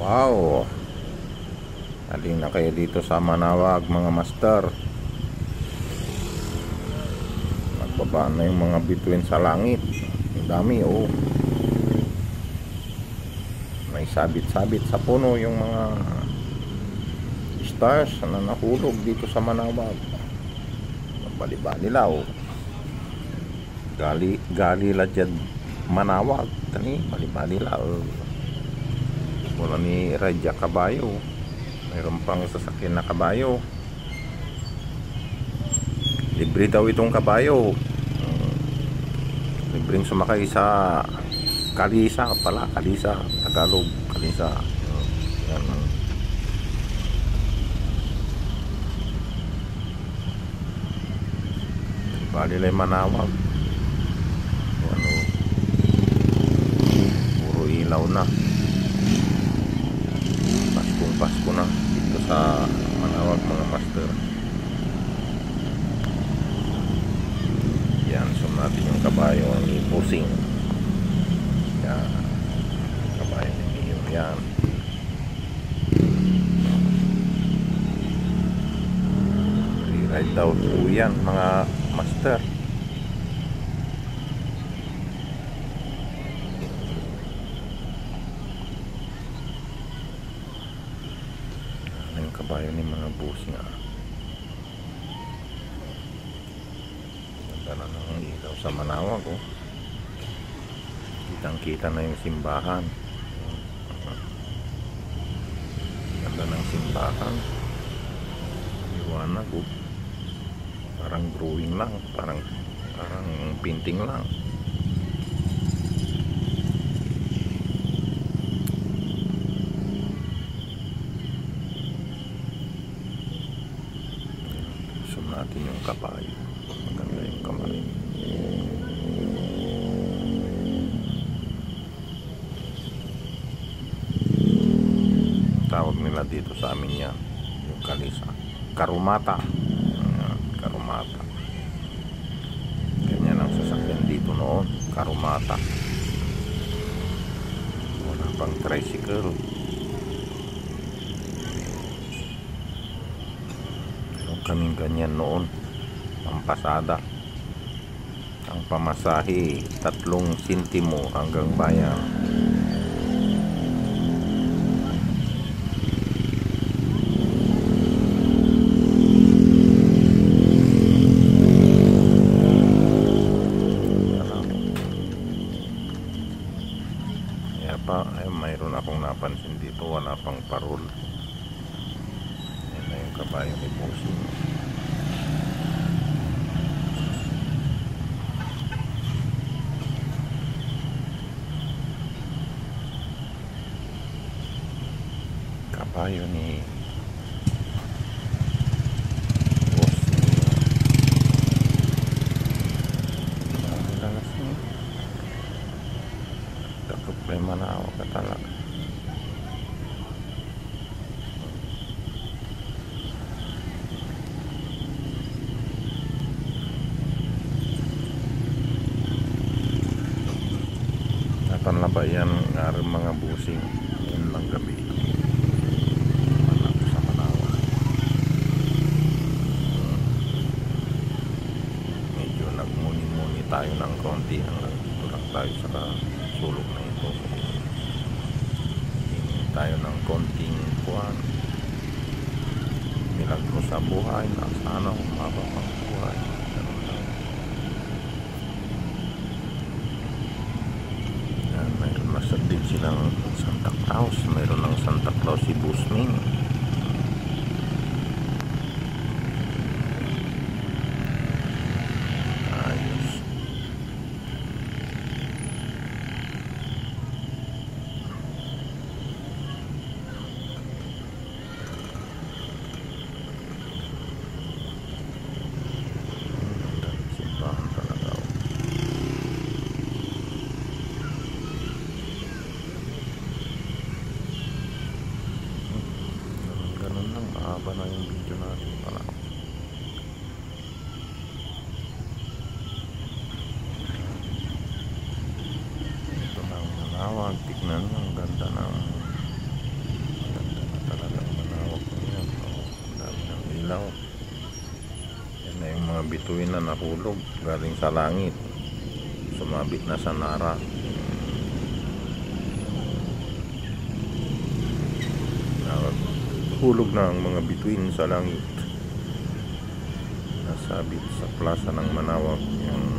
Wow, aling na kayo dito sa Manawag mga master. Nagbaba na yung mga bituin sa langit. Ang dami, oh. May sabit-sabit sa puno yung mga stars na nahulog dito sa Manawag. Bali-bali lao. Gali la dyan Manawag. Tani, bali-bali lao. Wala ni Radya kabayo. Mayroon pang sasakyan na kabayo. Libre daw itong kabayo. Libreng sumakay sa Kalisa pala. Kalisa, Tagalog, Kalisa. Yan. Balilay Manawag. Yan, oh. Puro ilaw na. Pasko na dito sa Manawag mga master. Yan, so natin yung kabayo ni Pusing. Yan, kabayo ni Mio. Yan, ride daw po yan mga master. Kabayo ni mga bus nga. Ganda na ng ilaw sa Manawag, oh. Kitang kita na yung simbahan. Ganda ng simbahan. Iwanag, oh. Parang drawing lang, parang painting lang. Natin yung kabayo. Maganda yung kamay. Tawag nila dito sa amin yan, yung Kalisa, Karumata. Karumata. Ganyan ang sasakyan dito noon, Karumata. Wala pang tricycle. Kaming ganyan noon ang pasada, ang pamasahe 3 sentimo hanggang bayan. Kaya pa mayroon akong napansin dito, wala pang parol. Yan na yung kabayo ni Pusing. Kabayo ni Boss niya. Takot may Manawag ka talaga. Natan na ba yan nga mga busing? Yun lang gabi. Tayo ng konti hanggang dito lang tayo sa sulok na ito. Tayo ng konting kuwan, milagro sa buhay na sana umaba pang buhay. Yan, mayroon na din silang Santa Claus. Mayroon ng Santa Claus si Busming. Haba na yung video natin pala. Ito na ang Manawag. Tignan mo, ang ganda ng bituin na nahulog galing sa langit, sumabit na sa Nara. Hulog na ang mga bituin sa langit, nasabit sa plaza ng Manaoag yung